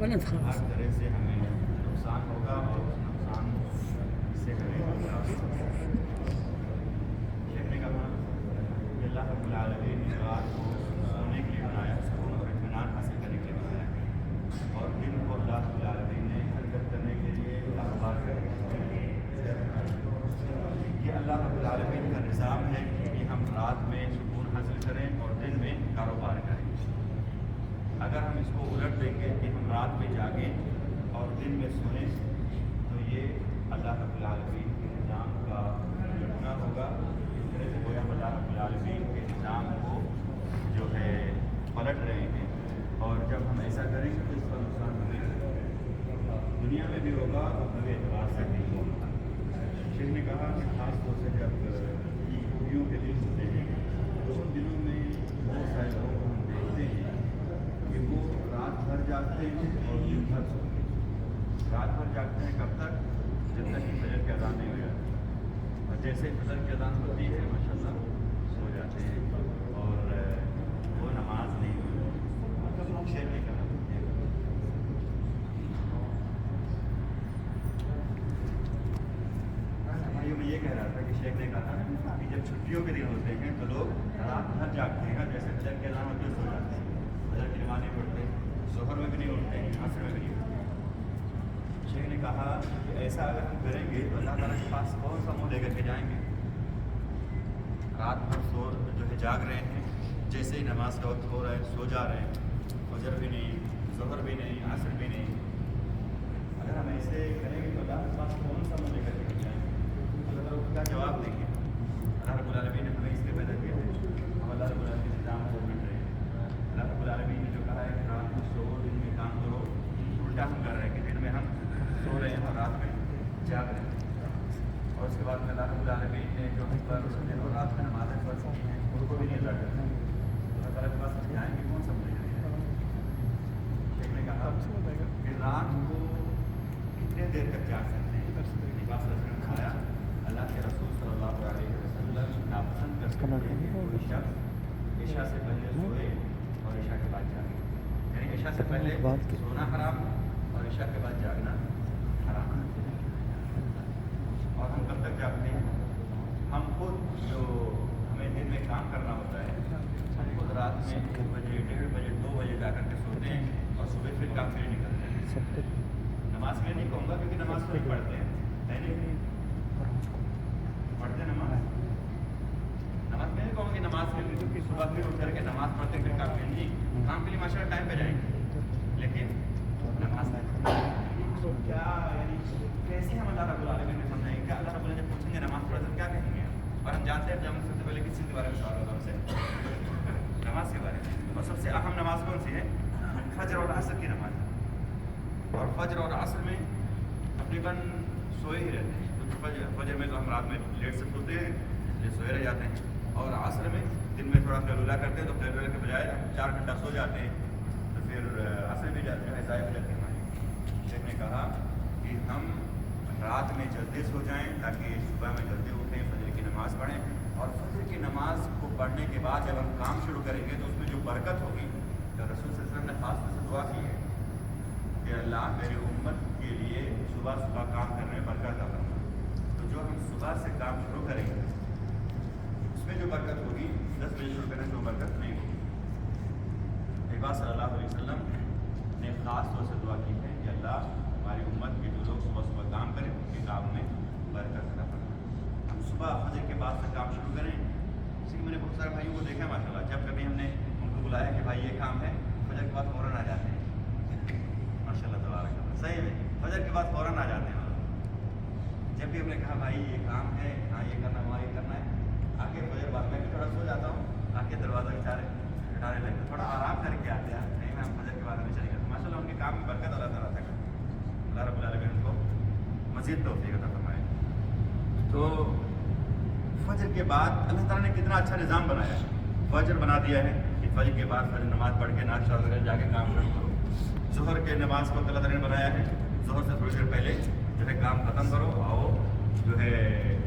ہر خلاص طرح سے ہمیں نقصان ہوگا اور اس نقصان سے ہمیں شیخ نے کہا کہ اللہ رب العالمین نے رات کو سونے کے لیے بنایا، سکون اور اطمینان حاصل کرنے کے لیے بنایا، اور دن کو اللہ رب العالمین نے حرکت کرنے کے لیے کاروبار کرنے کے لیے۔ یہ اللہ رب العالمین کا نظام ہے کہ ہم رات میں سکون حاصل کریں اور دن میں کاروبار کریں۔ اگر ہم اس کو الٹ دیں گے کہ ہم رات میں جاگیں اور دن میں سوئیں تو یہ اللہ رب العالمین کے نظام کا الٹنا ہوگا۔ اس طرح سے گویا اللہ رب العالمین کے نظام کو جو ہے پلٹ رہے ہیں، اور جب ہم ایسا کریں گے تو اس کا نقصان ہمیں دنیا میں بھی ہوگا اور ہمیں اعتبار سے بھی ہوگا۔ شیخ نے کہا کہ خاص طور سے جب خوبیوں کے دن ہوتے ہیں تو ان دنوں میں بہت سارے لوگوں کو ہم دیکھتے ہیں کہ وہ رات بھر جاگتے ہیں اور دن بھر سوتے ہیں۔ رات بھر جاگتے ہیں کب تک؟ جب تک کہ فجر کی اذان نہیں ہو جاتی، اور جیسے فجر کی اذان ہوتی ہے ماشاءاللہ سو جاتے ہیں اور وہ نماز نہیں ہوتی۔ شیخ نے کہا بھائیوں میں یہ کہہ رہا تھا کہ شیخ نے کہا کہ جب چھٹیوں کے دن ہوتے ہیں تو لوگ رات بھر جاگتے ہیں، جیسے فجر کی اذان ہوتی ہے سو جاتے ہیں، فجر کی نماز نہیں پڑھتے، ظہر میں بھی نہیں اٹھتے ہیں، عصر میں بھی نہیں اٹھتے۔ شیخ نے کہا کہ ایسا اگر ہم کریں گے تو اللہ تعالیٰ کے پاس کون سا منہ لے کر کے جائیں گے؟ رات بھر جو ہے جاگ رہے ہیں، جیسے ہی نماز کا وقت ہو رہا ہے سو جا رہے ہیں، فجر بھی نہیں، ظہر بھی نہیں، عصر بھی نہیں۔ اگر ہم ایسے کریں گے تو اللہ کے پاس کون سا منہ لے کر کے جائیں گے؟ اللہ اس کا جواب دیں گے۔ اللہ رب العالمین نے ہمیں اس لیے پیدا کیا ہے، ہم اللہ رب العالمین کے نظام کو مٹ رہے ہیں۔ اللہ رب العالمین نے جو کہا ہے کہ رات میں سو دن میں کام کرو، الٹا ہم کر رہے ہیں کہ دن میں ہم سو رہے ہیں اور رات میں جاگ رہے ہیں۔ اور اس کے بعد میں اللہ رب العالمین نے جو دن اور رات میں نمازیں فرض کی ہیں ان کو بھی نہیں ادا کرتے۔ اللہ تعالیٰ کے پاس جائیں گے کون سا منہ لے کر کے جائیں گے؟ شیخ نے کہا کہ رات کو کتنے دیر تک جاگ سکتے ہیں؟ نبی صلی اللہ علیہ وسلم نے کھایا اللہ کے رسول صلی اللہ علیہ وسلم ناپسند کرتے ہیں کہ کوئی شخص عشاء سے پہلے سوئے اور عشاء کے بعد جاگے، یعنی عشاء سے پہلے سونا حرام اور عشاء کے بعد جاگنا حرام۔ اور ہم کب تک جاگتے ہیں؟ ہم خود جو ہمیں دن میں کام کرنا ہوتا ہے ہم خود رات میں 1 بجے 1:30 بجے 2 بجے جا کر کے سوتے ہیں اور صبح پھر کام کے لیے نکلتے ہیں۔ نماز میں نہیں کہوں گا کیونکہ نماز تو نہیں پڑھتے ہیں، نہیں پڑھتے نماز میں نہیں کہوں گی نماز کے لیے، کیونکہ صبح پھر اٹھ کر کے نماز پڑھتے پھر کام کے لیے کام کے لیے ماشاء اللہ ٹائم پہ جائیں گے، لیکن نماز نہیں تو کیا یعنی کیسے ہم اللہ رب العالمین میں سمجھیں گے؟ کیا اللہ رب العالمین پوچھیں گے نماز پڑھا تو کیا کہیں گے؟ اور ہم جانتے ہیں جب سب سے پہلے کس چیز کے بارے میں سوال ہوگا ہم سے؟ نماز کے بارے میں، اور سب سے اہم نماز کون سی ہے؟ فجر اور عصر کی نماز، اور فجر اور عصر میں تقریباً سوئے ہی رہتے ہیں، کیونکہ فجر میں تو ہم رات میں لیٹ سے سوتے ہیں اس لیے سوئے رہ جاتے ہیں، اور عصر میں دن میں تھوڑا قیلولہ کرتے ہیں تو قیلولہ کے بجائے 4 گھنٹہ سو جاتے ہیں تو پھر عصر بھی جو ہے ضائع ہو جاتی ہے ہماری۔ شیخ نے کہا کہ ہم رات میں جلدی سو جائیں تاکہ صبح میں جلدی اٹھیں، فجر کی نماز پڑھیں، اور فجر کی نماز کو پڑھنے کے بعد جب ہم کام شروع کریں گے تو اس میں جو برکت ہوگی، تو رسول صلی اللہ علیہ وسلم نے خاص طور سے دعا کی ہے کہ اللہ میری امت کے لیے صبح صبح کام کرنے میں برکت عطا فرما۔ تو جو ہم صبح سے کام شروع کریں گے اس میں جو برکت ہوگی 10 بجے شروع کرنے سے وہ برکت نہیں ہوگی۔ نبی صلی اللہ علیہ وسلم نے خاص طور سے دعا کی ہے کہ اللہ ہماری امت کے جو لوگ صبح صبح کام کریں ان کے کام میں برکت عطا فرما۔ ہم صبح فجر کے بعد سے کام شروع کریں، اسی لیے میں نے بہت سارے بھائیوں کو دیکھا ماشاء اللہ، جب کبھی ہم نے ان کو بلایا کہ بھائی یہ کام ہے فجر کے بعد فوراً آ جاتے ہیں، ماشاء اللہ تبارک اللہ، صحیح میں فجر کے بعد فوراً آ جاتے ہیں۔ जब भी हमने कहा भाई ये काम है, हाँ ये करना, वहाँ ये करना है, आके फजर बाद में भी थोड़ा सो जाता हूँ, आके दरवाज़ा उठाने लगे, थोड़ा आराम करके आते हैं, नहीं मैं फजर के बाद में चले गए। तो माशाल्लाह उनके काम में बरकत अल्लाह ताला था, अल्लाह रब्बुल आलमीन उनको मज़ीद तौफ़ीक़ अता फरमाए। तो फजर के बाद अल्लाह ताला ने कितना अच्छा निज़ाम बनाया है, फजर बना दिया है कि फजर के बाद फजर नमाज़ पढ़ के नाश्ता वगैरह जाके काम शुरू करो। ज़ोहर के नमाज़ को अल्लाह ताला ने बनाया है, ज़ोहर से थोड़ी देर पहले जो है काम ख़त्म करो, आओ जो है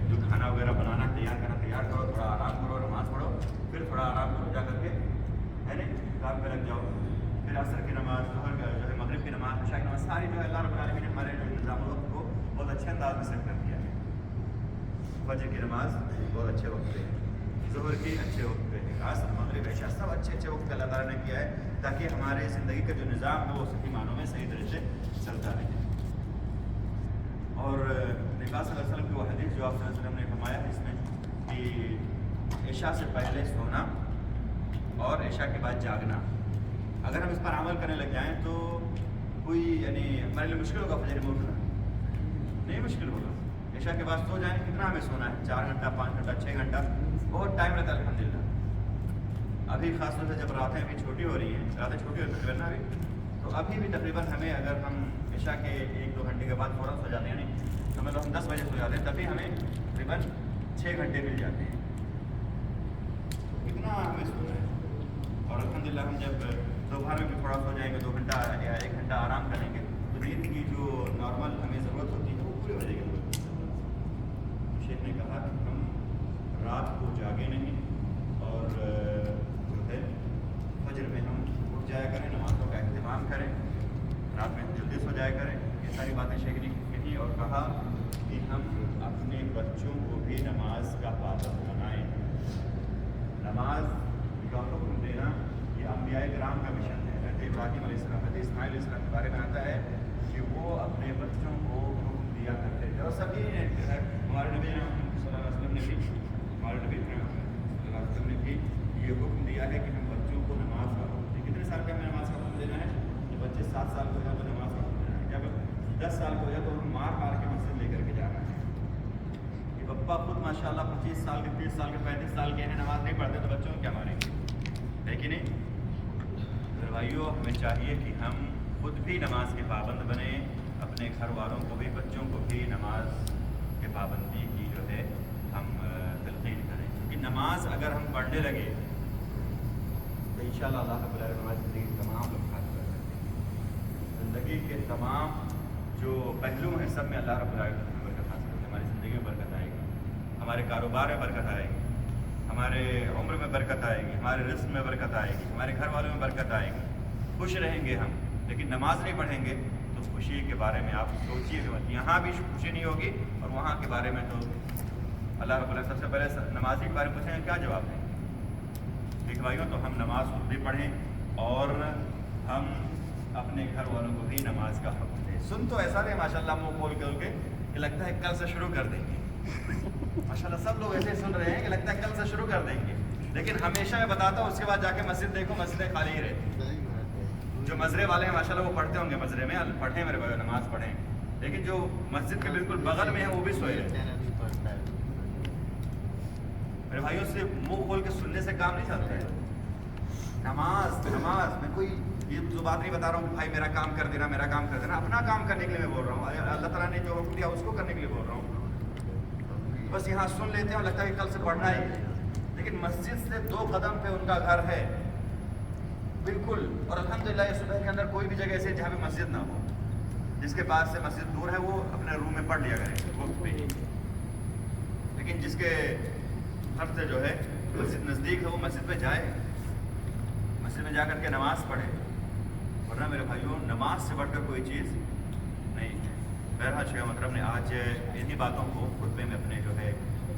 जो खाना वगैरह बनाना तैयार करना तैयार करो, थोड़ा आराम करो, नमाज़ पढ़ो, फिर थोड़ा आराम करो, जा करके है नहीं काम पे लग जाओ। फिर असर की नमाज़, ज़ोहर का जो है मगरिब की नमाज़, इशा की नमाज़, सारी जो है अल्लाह रब्बुल आलमीन ने हमारे जो निज़ाम वक्त को बहुत अच्छे अंदाज में सेट कर दिया है। फजर की नमाज़ बहुत अच्छे वक्त पे है, ज़ोहर की अच्छे वक्त पे है, असर मगरिब इशा सब अच्छे अच्छे वक्त अल्लाह ताला ने किया है ताकि हमारे ज़िंदगी का जो निज़ाम है वो सही मानों में सही तरह से चलता रहे। और नबी सल्लल्लाहु अलैहि वसल्लम की वो हदीस जो आप सल्लल्लाहु अलैहि वसल्लम ने फरमाया है इसमें कि इशा से पहले सोना और इशा के बाद जागना, अगर हम इस पर अमल करने लग जाएं तो कोई यानी हमारे लिए मुश्किल होगा फजर में उठना, नहीं मुश्किल होगा। इशा के बाद सो जाएं, कितना हमें सोना है, 4 घंटा 5 घंटा 6 घंटा, बहुत टाइम रहता है अल्हम्दुलिल्लाह। अभी ख़ासतौर से जब रातें अभी छोटी हो रही हैं, रातें छोटी होती है ना अभी, तो अभी भी तकरीबन हमें अगर हम इशा के 1-2 घंटे के बाद फ़ौरन सो जाते हैं, नहीं तो मतलब हम 10 बजे सो जाते हैं, तभी हमें तकरीबन 6 घंटे मिल जाते हैं। तो कितना हमें सोना है। और अल्हम्दुलिल्लाह हम जब दोपहर में भी थोड़ा सो जाएंगे, 2 घंटा या 1 घंटा आराम करेंगे, तो नींद की जो नॉर्मल हमें ज़रूरत होती है वो पूरी हो जाएगी। शेख ने कहा कि हम रात को जागे नहीं और जो है फजर में हम उठ जाया करें, नमाज़ों का अहतमाम करें, रात में जल्दी सो जाया करें। ये सारी बातें शेख ने कही और कहा कि हम अपने बच्चों को भी नमाज का पाबंद बनाएं। नमाज का हुक्म देना ये अम्बियाए किराम का मिशन है। हज़रत इब्राहीम अलैहिस्सलाम, हज़रत इस्माइल अलैहिस्सलाम के बारे में आता है कि वो अपने बच्चों को हुक्म दिया करते थे, और सभी ने हमारे नबी सल्लल्लाहु अलैहि वसल्लम ने भी हमारे नबी सल्लल्लाहु अलैहि वसल्लम ने भी ये हुक्म दिया है कि हम बच्चों को नमाज का हुक्म दें। कितने साल का हमें नमाज का हुक्म देना है? जब बच्चे 7 साल के हो जाए तो नमाज का हुक्म देना है, जब 10 साल के हो जाए तो उनको मार मार के मस्जिद लेकर के जाना है। ये पप्पा खुद माशाल्लाह 25 साल के 30 साल के 35 साल के हैं, नमाज नहीं पढ़ते तो बच्चों को क्या मारेंगे, है कि नहीं? फिर भाइयों हमें चाहिए कि हम खुद भी नमाज के पाबंद बने, अपने घर वालों को भी, बच्चों को भी नमाज के पाबंदी की जो है हम तलक़ीन करें। क्योंकि नमाज अगर हम पढ़ने लगे तो इंशाअल्लाह अल्लाह रब्बुल आलमीन हमारी ज़िंदगी के तमाम लम्हात कर सकते हैं। ज़िंदगी के तमाम जो पहलू हैं सब में अल्लाह रब्बुल आलमीन हमें बरकत हासिल करें। हमारी ज़िंदगी में बरकत आएगी, हमारे कारोबार में बरकत आएगी, हमारे उम्र में बरकत आएगी, हमारे रिस्क में बरकत आएगी, हमारे घर वालों में बरकत आएगी, खुश रहेंगे हम। लेकिन नमाज नहीं पढ़ेंगे तो खुशी के बारे में आप सोचिए कि मत, यहाँ भी खुशी नहीं होगी और वहाँ के बारे में तो अल्लाह रब्बुल आलमीन सबसे पहले नमाजी के बारे में पूछेंगे क्या जवाब दें। ठीक भाइयों, तो हम नमाज खुद भी पढ़ें और हम अपने घर वालों को भी नमाज का हुक्म दें। सुन तो ऐसा नहीं माशाल्लाह मुँह खोल के कि लगता है कल से शुरू कर देंगे। माशाल्लाह सब लोग ऐसे सुन रहे हैं कि लगता है कल से शुरू कर देंगे, लेकिन हमेशा मैं बताता हूँ उसके बाद जाके मस्जिद देखो, मस्जिदें खाली ही रहती। जो मजरे वाले हैं माशाल्लाह वो पढ़ते होंगे मजरे में, पढ़ें मेरे भाई नमाज पढ़ें, लेकिन जो मस्जिद के बिल्कुल बगल में है वो भी सोए रहते हैं। मेरे भाइयों से मुंह खोल के सुनने से काम नहीं चलता है। नमाज नमाज मैं कोई ये जो बात नहीं बता रहा हूँ कि भाई मेरा काम कर देना, मेरा काम कर देना, अपना काम करने के लिए मैं बोल रहा हूँ। अल्लाह ताला ने जो हुक्म दिया उसको करने के लिए बोल रहा हूँ। बस यहाँ सुन लेते हैं और लगता है कि कल से पढ़ना ही है, लेकिन मस्जिद से 2 कदम पे उनका घर है बिल्कुल। और अल्हम्दुलिल्लाह ये सुबह के अंदर कोई भी जगह ऐसी जहाँ पे मस्जिद ना हो, जिसके पास से मस्जिद दूर है वो अपने रूम में पढ़ लिया करें वक्त पे ही, लेकिन जिसके घर से जो है मस्जिद नज़दीक है वो मस्जिद में जाए, मस्जिद में जा कर के नमाज़ पढ़े। वरना मेरे भाइयों नमाज से बढ़कर कोई चीज़ नहीं है। बहरहाल शेख मोहतरम ने आज इन्हीं बातों को खुतबे में अपने जो है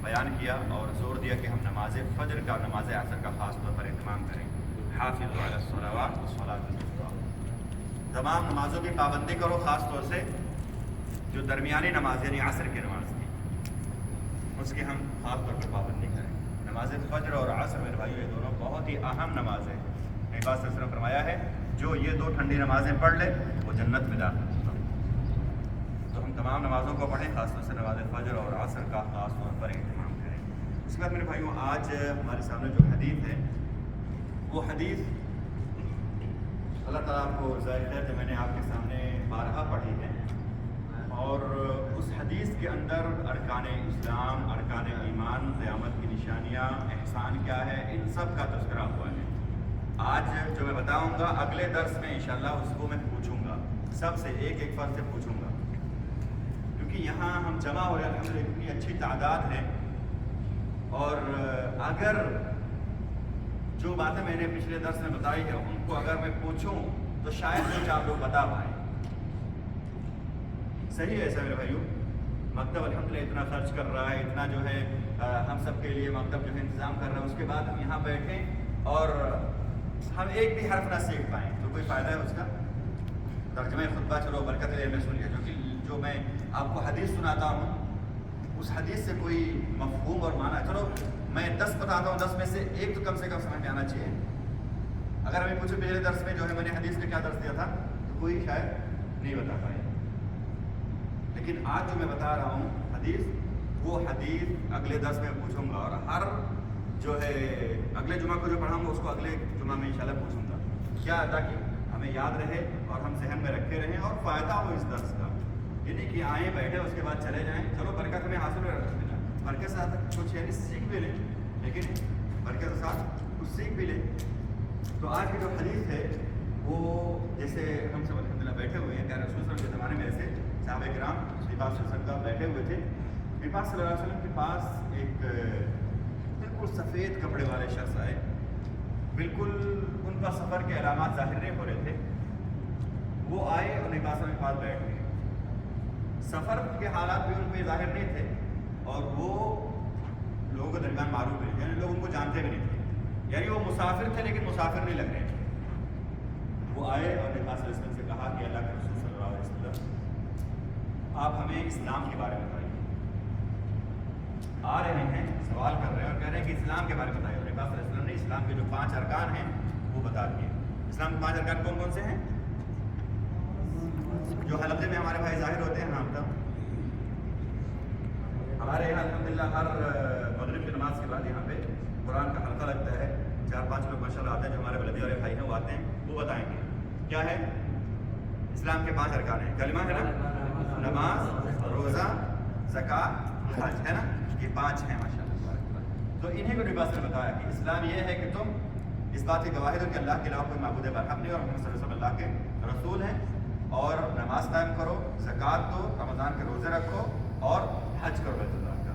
बयान किया और ज़ोर दिया कि हम नमाज फ़जर का, नमाज असर का ख़ास तौर पर एहतमाम करें। हाफ़िज़ू अला सलावात व सलातुल वुस्ता, तमाम नमाज़ों की पाबंदी करो, ख़ास तौर से जो दरमियानी नमाज यानी असर की नमाज थी उसकी हम ख़ास तौर पर पाबंदी करें। नमाज फ़जर और असर मेरे भाइयों ये दोनों बहुत ही अहम नमाज है। नबी पाक सल्लल्लाहु अलैहि वसल्लम फरमाया है जो ये 2 ठंडी नमाज़ें पढ़ ले वो जन्नत में दाखिल होगा। तो हम तमाम नमाज़ों को पढ़ें, ख़ासतौर से नमाज फ़जर और असर का ख़ास तौर पर अहतमाम करें। इसके बाद मेरे भाइयों, आज हमारे सामने जो हदीस है वो हदीस अल्लाह ताला आपको ज़ाहिर है कि मैंने आपके सामने बारहा पढ़ी है, और उस हदीस के अंदर अरकान इस्लाम, अरकान ईमान, क़यामत की निशानियाँ, एहसान क्या है, इन सब का तज़किरा हुआ है। आज जो मैं बताऊंगा अगले दर्स में इंशाअल्लाह उसको मैं पूछूंगा, सबसे एक एक फर्ज से पूछूंगा, क्योंकि यहाँ हम जमा हो रहे हैं, अल्हम्दुलिल्लाह इतनी अच्छी तादाद है, और अगर जो बातें मैंने पिछले दर्स में बताई है उनको अगर मैं पूछूं तो शायद कुछ आप लोग बता पाएँ। सही है ऐसा मेरे भाइयों, मकतब अल्हम्दुलिल्लाह इतना खर्च कर रहा है, इतना जो है हम सब के लिए मकतब जो है इंतज़ाम कर रहा है, उसके बाद हम यहाँ बैठें और हम एक भी हर्फ ना सीख पाएँ तो कोई फ़ायदा है उसका? तर्जुमा खुतबा चलो बरकत में सुनिए, जो मैं आपको हदीस सुनाता हूँ उस हदीस से कोई मफहूम और माना, चलो मैं 10 बताता हूँ, 10 में से एक तो कम से कम समझ में आना चाहिए। अगर हमें पूछो पिछले दर्स में जो है मैंने हदीस में क्या दर्स दिया था तो कोई शायद नहीं बता पाए, लेकिन आज जो मैं बता रहा हूँ हदीस, वो हदीस अगले दर्स में पूछूंगा, और हर जो है अगले जुमा को जो पढ़ाऊंगा उसको अगले जुमा में इंशाल्लाह पूछूंगा, क्या ताकि हमें याद रहे और हम जहन में रखे रहें और फ़ायदा हो इस दर्स का। ये नहीं कि आए बैठे उसके बाद चले जाएं, चलो बरकत हमें हासिल हो रहा, बरकत के साथ कुछ यानी सीख भी लें, लेकिन बरकत के साथ कुछ सीख भी लें। तो आज की जो हदीस है वो जैसे हम सब अल्हम्दुलिल्लाह बैठे हुए हैं, क्या रसूल सल्लल्लाहु अलैहि वसल्लम के ज़माने में ऐसे साहबे किराम लिबास सल्लल्लाहु बैठे हुए थे, लिबास सल्लल्लाहु अलैहि वसल्लम के पास एक बिल्कुल सफ़ेद कपड़े वाले शख्स आए, बिल्कुल उन पर सफ़र के अलामात ज़ाहिर नहीं हो रहे थे। वो आए और लिबास के पास बैठ गए, सफ़र के हालात भी उन पर ज़ाहिर नहीं थे, और वो लोगों के दरमियान मारूफ नहीं थे, यानी लोग उनको जानते भी नहीं थे, यानी वो मुसाफिर थे लेकिन मुसाफिर नहीं लग रहे थे। वो आए और नबी सल्लल्लाहु अलैहि वसल्लम से कहा कि अल्लाह के रसूल सल्लल्लाहु अलैहि वसल्लम आप हमें इस्लाम के बारे में बताइए। आ रहे हैं, सवाल कर रहे हैं और कह रहे हैं कि इस्लाम के बारे में बताइए। नबी सल्लल्लाहु अलैहि वसल्लम ने इस्लाम के जो 5 अरकान हैं वो बता दिए। इस्लाम के 5 अरकान कौन कौन से हैं? जो हलक़े में हमारे भाई ज़ाहिर होते हैं, हाँ तब हमारे यहाँ अल्हम्दुलिल्लाह हर मगरिब की नमाज के बाद यहाँ पे कुरान का हल्का लगता है, 4-5 लोग माशाल्लाह आते हैं, जो हमारे बलदी वाले भाई हैं वो आते हैं, वो बताएंगे क्या है इस्लाम के 5 अरकान हैं। कलिमा है ना, नमाज, रोज़ा, ज़कात, हज, है ना, ये 5 हैं माशाल्लाह। तो इन्हीं को नबी ने बताया कि इस्लाम ये है कि तुम इस बात की गवाही दो कि अल्लाह के अलावा कोई माबूद बरहक नहीं और मोहम्मद सल्लल्लाहु अलैहि वसल्लम अल्लाह के रसूल हैं, और नमाज कायम करो, ज़कात दो, रमज़ान के रोज़े रखो और हज करो बैतुल्लाह का।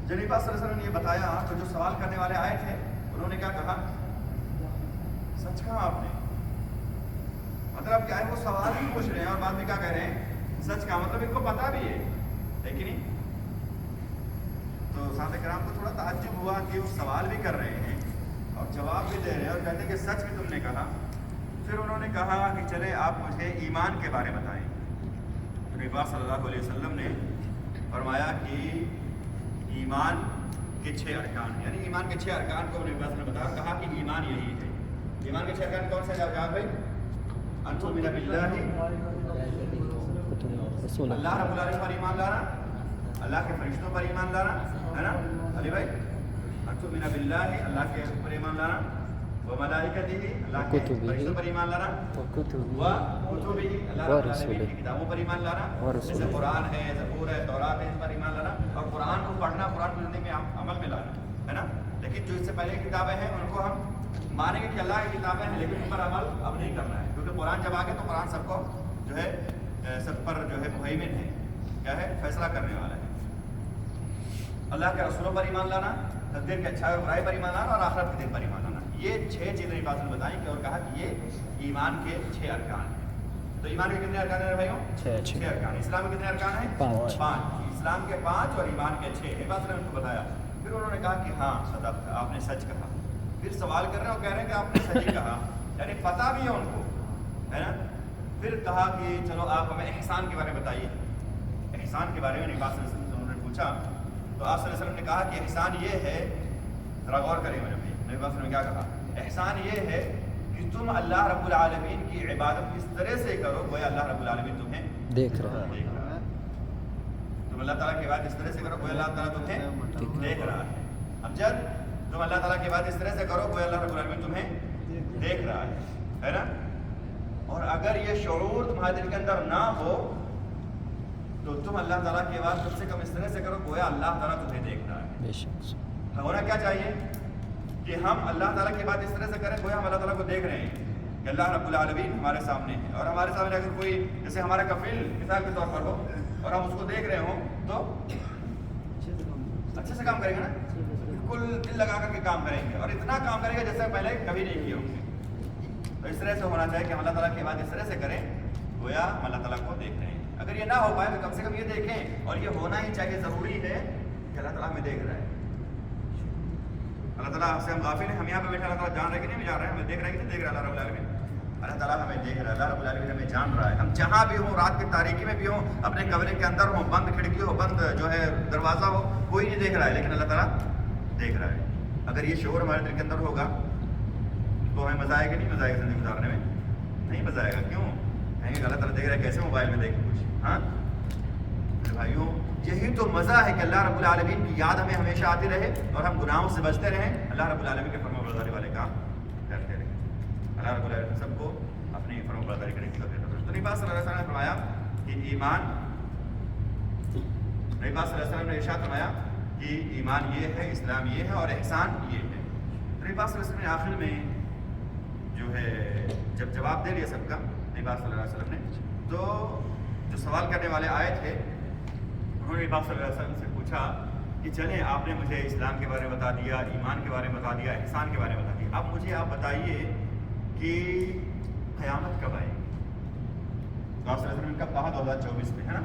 जब नबी सल्लल्लाहु अलैहि वसल्लम ने ये बताया तो जो सवाल करने वाले आए थे उन्होंने क्या कहा? सच कहा आपने, मतलब क्या है, वो सवाल भी पूछ रहे हैं और बाद में क्या कह रहे हैं? सच कहा, मतलब इनको पता भी है कि नहीं? तो साहबे किराम को थोड़ा ताज्जुब हुआ कि वो सवाल भी कर रहे हैं और जवाब भी दे रहे हैं और कहते हैं कि सच भी तुमने कहा। फिर उन्होंने कहा कि चले आप मुझे ईमान के बारे में बताएं। तो नबी सल्लल्लाहु अलैहि वसल्लम ने फरमाया कि ईमान के 6 अरकान हैं, यानी ईमान के 6 अरकान को नबी ने बताया, कहा कि ईमान यही है। ईमान के 6 अरकान कौन से हैं भाई? अन तु'मिना बिल्लाहि, अल्लाह रब्बुल आलमीन पर ईमान लाना, अल्लाह के फरिश्तों पर ईमान लाना, है ना अली भाई? अन तु'मिना बिल्लाहि, अल्लाह के ऊपर ईमान लाना, व मलाइकतिही, अल्लाह के फरिश्तों पर ईमान लाना, व कुतुबिही, अल्लाह रब्बुल आलमीन की किताबों पर ईमान लाना, जैसे कुरान है, ज़बूर है, तौरात है, इन पर ईमान लाना, और कुरान को पढ़ना, कुरान को ज़िंदगी में अमल में लाना, है ना। लेकिन जो इससे पहले किताबें हैं उनको हम मानेंगे कि अल्लाह की किताबें हैं, लेकिन उन पर अमल अब नहीं करना है, क्योंकि कुरान जब आ गया तो कुरान सबको जो है सब पर जो है मुहैमिन है, क्या है, फैसला करने वाला है। अल्लाह के रसूलों पर ईमान लाना, तकदीर के अच्छाई और बुराई पर ईमान लाना, और आखिरत के दिन पर ईमान लाना, ये 6 चीज़ें नबी ने बताई कि और कहा कि ये ईमान के 6 अरकान हैं। तो ईमान के कितने अरकान हैं भाइयों? 6 अरकान। इस्लाम के कितने अरकान हैं? 5। इस्लाम के 5 और ईमान के 6 नबी ने उनको बताया। फिर उन्होंने कहा कि हाँ सदक़्त, आपने सच कहा। फिर सवाल कर रहे हैं और कह रहे हैं कि आपने सही कहा, यानी पता भी है उनको, है ना। फिर कहा कि चलो आप हमें एहसान के बारे में बताइए। एहसान के बारे में नबी सल्लल्लाहु अलैहि वसल्लम से उन्होंने पूछा, तो आप सल्लल्लाहु अलैहि वसल्लम ने कहा कि एहसान ये है, ज़रा गौर करें मेरे भाई, नबी सल्लल्लाहु अलैहि वसल्लम ने क्या कहा? एहसान ये है कि तुम अल्लाह रब्बुल आलमीन की इबादत इस तरह से करो गोया अल्लाह रब्बुल आलमीन तुम्हें देख रहा है। तुम अल्लाह ताला की बात इस तरह से करो कोई अल्लाह ताला तुम्हें देख रहा है। अब जब तुम अल्लाह ताला की बात इस तरह से करो कोई अल्लाह रब्बुल आलमीन तुम्हें देख रहा है ना। और अगर ये शऊर तुम्हारे दिल के अंदर ना हो तो तुम अल्लाह ताला की बात कम से कम इस तरह से करो गोया अल्लाह ताला तुम्हें देख रहा है। बेशक होना क्या चाहिए कि हम अल्लाह ताला की बात इस तरह से करें गोया हम अल्लाह ताला को देख रहे हैं कि अल्लाह रब्बुल आलमीन हमारे सामने है। और हमारे सामने अगर कोई जैसे हमारा कफील मिसाल के तौर पर हो और हम उसको देख रहे हो तो अच्छे से काम करेंगे ना, बिल्कुल दिल लगा करके काम करेंगे और इतना काम करेंगे जैसे पहले कभी नहीं किए होंगे। तो इस तरह से होना चाहिए कि हम अल्लाह ताला की बात इस तरह से करें गोया हम अल्लाह ताला को देख रहे हैं। अगर ये ना हो पाए तो कम से कम ये देखें, और ये होना ही चाहिए, ज़रूरी है कि अल्लाह ताला हमें देख रहा है। अल्लाह ताला से हम गाफिल हैं, हम यहाँ पे बैठे अल्लाह ताला जान रहे कि नहीं जान रहे हैं, हमें देख रहे हैं कि नहीं देख रहा अल्लाह रब्बुल आलमीन। अल्लाह ताला हमें देख रहा है, अल्लाह रब्बुल आलमीन हमें जान रहा है। हम जहाँ भी हों, रात की तारीकी में भी हों, अपने कमरे के अंदर हों, बंद खिड़की हो, बंद जो है दरवाज़ा हो, कोई नहीं देख रहा है लेकिन अल्लाह ताला देख रहा है। अगर ये शऊर हमारे दिल के अंदर होगा तो हमें मज़ा आएगा नहीं, मज़ा आएगा ज़िंदगी गुजारने में नहीं मज़ा आएगा। क्यों कहेंगे अल्लाह ताला देख रहा है, कैसे मोबाइल में देखें कुछ। हाँ भाइयों, यही तो मज़ा है कि अल्लाह रब्बुल आलमीन की याद हमें हमेशा आती रहे और हम गुनाहों से बचते रहें, अल्लाह रब्बुल आलमीन के फरमाबरदारी वाले काम करते रहें। अल्लाह रब्बुल आलमीन सबको अपनी फरमाबरदारी करने की तौफीक अता फरमाए। तो नबी पाक सल्लल्लाहु अलैहि वसल्लम ने फरमाया कि ईमान, नबी पाक सल्लल्लाहु अलैहि वसल्लम ने इरशाद फरमाया कि ईमान ये है, इस्लाम ये है और एहसान ये है। नबी पाक सल्लल्लाहु अलैहि वसल्लम ने आखिर में जो है जब जवाब दे लिया सबका नबी पाक सल्लल्लाहु अलैहि वसल्लम ने, तो जो सवाल करने वाले आए थे उन्होंने नबी पाक सल्लल्लाहु अलैहि वसल्लम से पूछा कि चलें आपने मुझे इस्लाम के बारे में बता दिया, ईमान के बारे में बता दिया, एहसान के बारे में बता दिया, अब मुझे आप बताइए कि क़यामत कब आएगी। तो आप सल्लल्लाहु अलैहि वसल्लम कब कहा, 2024 में, है ना।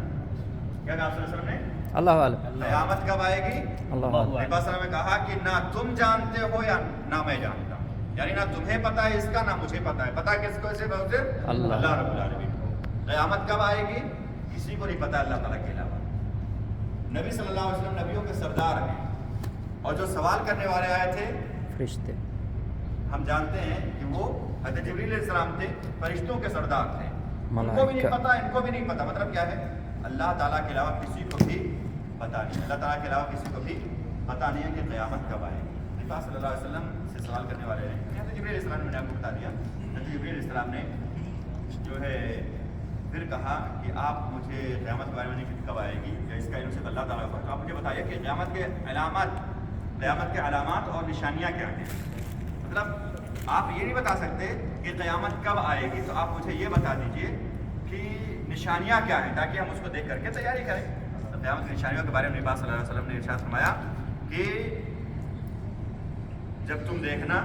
क्या कहा आप सल्लल्लाहु अलैहि वसल्लम ने, अल्लाह वाला क़यामत कब आएगी। अल्लाह नबी पाक सल्लल्लाहु अलैहि वसल्लम ने कहा कि ना तुम जानते हो या ना मैं जानता हूँ, यानी ना तुम्हें पता है इसका ना मुझे पता है। पता किसको इसे बहुत अल्लाह रब्बुल आलमीन को। क़यामत कब आएगी किसी को नहीं पता अल्लाह ताला के अलावा। नबी सल्लल्लाहु अलैहि वसल्लम नबियों के सरदार हैं और जो सवाल करने वाले आए थे फरिश्ते, हम जानते हैं कि वो हज़रत जिब्रील अलैहिस्सलाम थे, फरिश्तों के सरदार थे। उनको भी नहीं पता, इनको भी नहीं पता। मतलब क्या है, अल्लाह ताला के अलावा किसी को भी पता नहीं, अल्लाह ताला के अलावा किसी को भी पता नहीं है कि क़यामत कब आएगी। नबी पाक सल्लल्लाहु अलैहि वसल्लम से सवाल करने वाले हैं हज़रत जिब्रील अलैहिस्सलाम ने, मैंने आपको बता दिया। हज़रत जिब्रील अलैहिस्सलाम ने जो है फिर कहा कि आप मुझे क़यामत के बारे में नहीं कब आएगी या इसका इल्म सिर्फ अल्लाह ताला को है, तो आप मुझे बताइए कि क़यामत के अलामात और निशानियाँ क्या हैं। मतलब आप ये नहीं बता सकते कि क़यामत कब आएगी, तो आप मुझे ये बता दीजिए कि निशानियाँ क्या हैं ताकि हम उसको देख करके तैयारी करें। तो क़यामत की निशानियों के बारे में नबी पाक सल्लल्लाहु अलैहि वसल्लम ने इरशाद फरमाया कि जब तुम देखना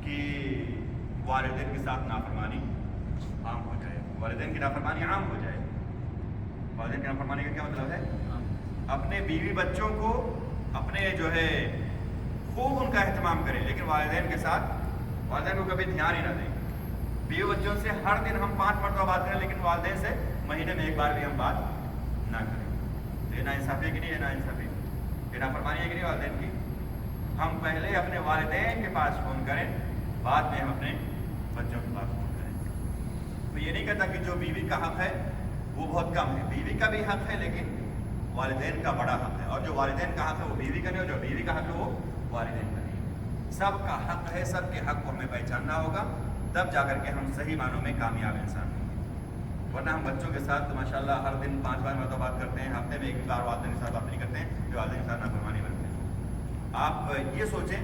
कि वालिदैन के साथ नाफरमानी आम हो जाए, वालिदैन की नाफरमानी आम हो जाए। वालिदैन की नाफरमानी का क्या मतलब है, अपने बीवी बच्चों को अपने जो है खूब उनका एहतमाम करें लेकिन वालिदैन के साथ वालिदैन को कभी ध्यान ही ना दें। बीवी बच्चों से हर दिन हम 5 मरतबा बात करें लेकिन वालिदैन से महीने में 1 बार भी हम बात ना करें। ये नाइंसाफ़ी है कि नहीं, ये नाइंसाफ़ी, ये नाफरमानी है कि नहीं वालिदैन की। हम पहले अपने वालिदैन के पास फ़ोन करें, बाद में हम अपने बच्चों के पास फ़ोन करें। तो ये नहीं कहता कि जो बीवी का हक़ है वो बहुत कम है, बीवी का भी हक़ है लेकिन वालिदैन का बड़ा हक़ है। और जो वालिदैन का हक़ है वो बीवी का नहीं, और जो बीवी का हक़ है वो वालिदैन का नहीं। सबका हक़ है, सबके हक़ को हमें पहचानना होगा, तब जाकर के हम सही मानों में कामयाब इंसान होंगे। वरना हम बच्चों के साथ तो माशाल्लाह हर दिन 5 बार मतलब बात करते हैं, हफ्ते में 1 बार वालिदैन के साथ बात नहीं करते हैं, जो वालिदैन के साथ नाफरमानी बनते हैं। आप ये सोचें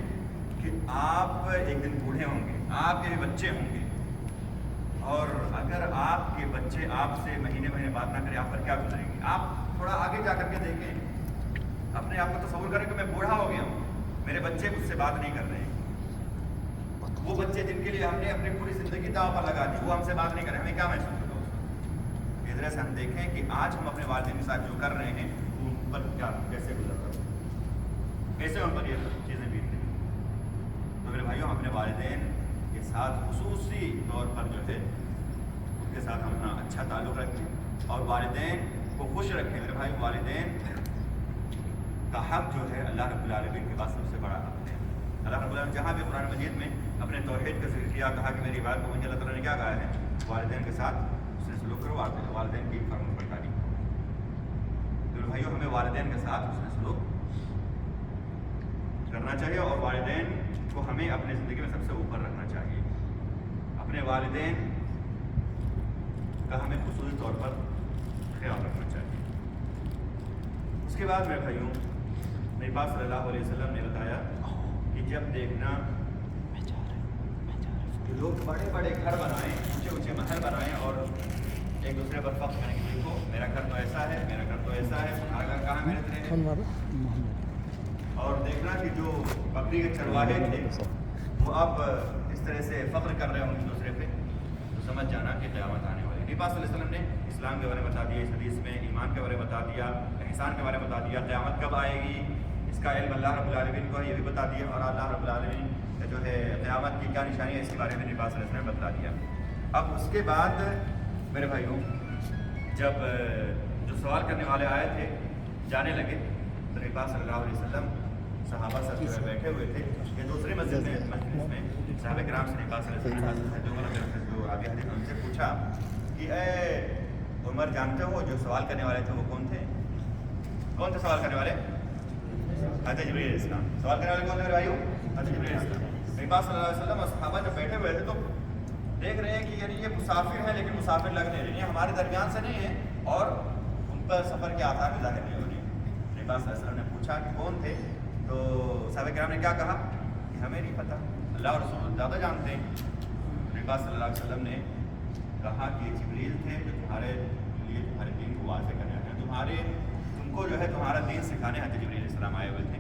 कि आप एक दिन बूढ़े होंगे, आपके भी बच्चे होंगे, और अगर आपके बच्चे आपसे महीने महीने बात ना करें, आप पर क्या गुजरेंगे। आप थोड़ा आगे जा करके देखें, अपने आप को तसव्वुर करें कि मैं बूढ़ा हो गया हूँ, मेरे बच्चे मुझसे बात नहीं कर रहे हैं। वो बच्चे जिनके लिए हमने अपनी पूरी ज़िंदगी दांव पर लगा दी, वो हमसे बात नहीं कर रहे, हमें क्या महसूस होगा उसको। इस तरह से हम देखें कि आज हम अपने वालिदैन के साथ जो कर रहे हैं वो उन पर क्या कैसे गुजर रहा है, कैसे उन पर ये चीज़ें बीत रही हैं। तो मेरे भाइयों, हम अपने वालिदैन के साथ खुसूसी तौर पर जो है उनके साथ हम अपना अच्छा ताल्लुक़ रखें और वालिदैन को खुश रखें। मेरे भाई, वालिदैन का हक़ जो है अल्लाह रब्बुल आलमीन के पास सबसे बड़ा हक़ है। अल्लाह रब्बुल आलमीन जहाँ भी कुरान मजीद में अपने तौहीद का ज़िक्र किया, कहा कि मेरी बात को मुझे अल्लाह ताला ने क्या कहा है, वालिदैन के साथ उससे सलूक करो, वालिदैन की फरमाबरदारी करो। तो मेरे भाइयों हमें वालिदैन के साथ उसने सलूक करना चाहिए और वालिदैन को हमें अपनी ज़िंदगी में सबसे ऊपर रखना चाहिए। अपने वालिदैन का हमें खुसूसी तौर पर ख्याल रखना चाहिए। उसके बाद मेरे भाइयों नबी पाक सल्लल्लाहु अलैहि वसल्लम ने बताया कि जब देखना कि लोग बड़े बड़े घर बनाएं, ऊंचे ऊंचे महल बनाएं और एक दूसरे पर फख्र करें कि देखो मेरा घर तो ऐसा है, मेरा घर तो ऐसा है, तुम्हारा घर कहाँ मेरे तरह है। और देखना कि जो बकरी के चरवाहे थे वो अब इस तरह से फख्र कर रहे होंगे दूसरे पे, तो समझ जाना कि क़यामत आने वाली है। नबी पाक सल्लल्लाहु अलैहि वसल्लम ने इस्लाम के बारे में बता दिया, इस हदीस में ईमान के बारे में बता दिया, एहसान के बारे में बता दिया, क़यामत कब आएगी इसका इल्म अल्लाह रब्बुल आलमीन को है ये भी बता दिया, और अल्लाह रब्बुल आलमीन का जो है क़यामत की क्या निशानी है इसके बारे में नबी पाक सल्लल्लाहु अलैहि वसल्लम ने बता दिया। अब उसके बाद मेरे भाइयों जब जो सवाल करने वाले आए थे जाने लगे तो नबी पाक सल्लल्लाहु अलैहि वसल्लम सहाबा सब जो है बैठे हुए थे, ये दूसरी मस्जिद में साहबे किराम से नबी पाक सल्लल्लाहु अलैहि वसल्लम जो आगे हदीस उनसे पूछा कि ए उमर जानते हो जो सवाल करने वाले थे वो कौन थे? कौन थे सवाल करने वाले? हज़रत जिब्रील अलैहिस्सलाम। सवाल करने वाले कौन थे मेरे भाइयों? हज़रत जिब्रील अलैहिस्सलाम। नबी पाक सल्लल्लाहु अलैहि वसल्लम और सहाबा जब बैठे हुए थे तो देख रहे हैं कि यानी ये मुसाफिर है लेकिन मुसाफिर लग नहीं रहे, हमारे दरमियान से नहीं है और उन पर सफ़र के आसार भी ज़ाहिर नहीं हो रही। नबी पाक सल्लल्लाहु अलैहि वसल्लम ने पूछा कि कौन थे, तो सहाबा किराम ने क्या कहा कि हमें नहीं पता, अल्लाह और रसूल ज़्यादा जानते हैं। नबी पाक सल्लल्लाहु अलैहि वसल्लम ने कहा कि जिब्रील थे जो तुम्हारे लिए तुम्हारे दीन को वाज़ेह करने आए हैं, तुमको जो है तुम्हारा दीन सिखाने हज़रत जिब्रील अलैहिस्सलाम आए हुए थे।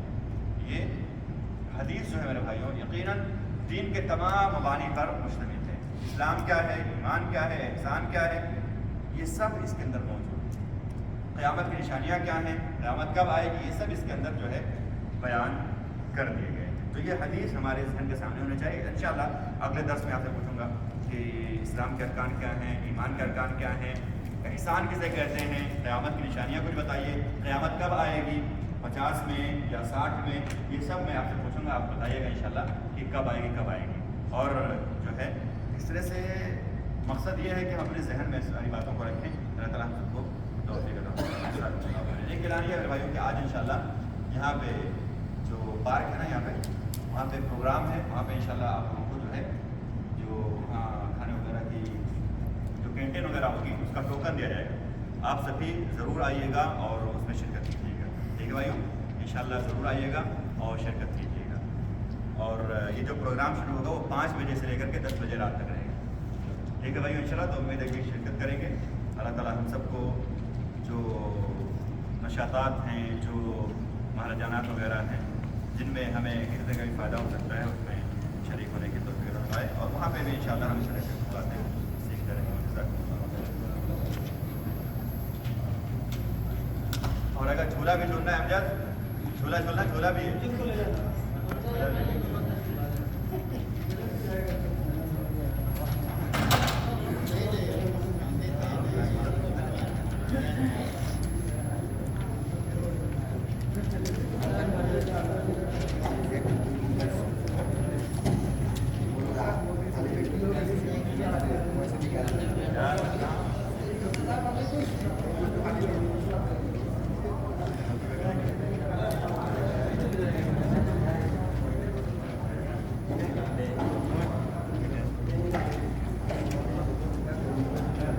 ये हदीस जो है मेरे भाइयों यकीनन दीन के तमाम मबानी पर मुश्तमिल है। इस्लाम क्या है, ईमान क्या है, एहसान क्या है, ये सब इसके अंदर मौजूद है। क़यामत की निशानियाँ क्या हैं, क़यामत कब आएगी, ये सब इसके अंदर जो है बयान कर दिए गए। तो ये हदीस हमारे ज़हन के सामने होने चाहिए। इंशाअल्लाह अगले दर्स में आपसे पूछूंगा कि इस्लाम के अरकान क्या हैं, ईमान के अरकान क्या हैं, एहसान किसे कहते हैं, क़यामत की निशानियाँ कुछ बताइए, क़यामत कब आएगी, 50 में या 60 में, ये सब मैं आपसे पूछूंगा, आप बताइएगा इंशाअल्लाह कि कब आएगी कब आएगी। और जो है इस तरह से मकसद ये है कि हम अपने जहन में सारी बातों को रखें। अल्लाह ताला हम सबको तौफीक अता फरमाए। एक ऐलान है मेरे भाइयों कि आज इंशाअल्लाह यहाँ पे जो पार्क है ना, यहाँ पे वहाँ पे प्रोग्राम है, वहाँ पे इंशाअल्लाह आप लोगों को जो है जो वहाँ खाने वगैरह की जो कैंटीन वगैरह होगी उसका टोकन दिया जाएगा। आप सभी ज़रूर आइएगा और उसमें शिरकत कीजिएगा। ठीक है भाइयों, इंशाअल्लाह ज़रूर आइएगा और शिरकत कीजिएगा। और ये जो प्रोग्राम शुरू होगा वो 5 बजे से लेकर के 10 बजे रात तक रहेगा। ठीक है भाइयों, इंशाअल्लाह तो उम्मीद है कि शिरकत करेंगे। अल्लाह ताला हम सबको जो नशातात हैं, जो महारजानात वगैरह हैं जिनमें हमें किसी तरह का भी फ़ायदा हो सकता है उसमें शरीक होने की तौफीक अता फरमाए और वहाँ पे भी इंशाअल्लाह हम इस तरह से बातें सीखते रहेंगे। और अगर झूला भी झूलना है अमजद, झूला झूलना, झूला भी है।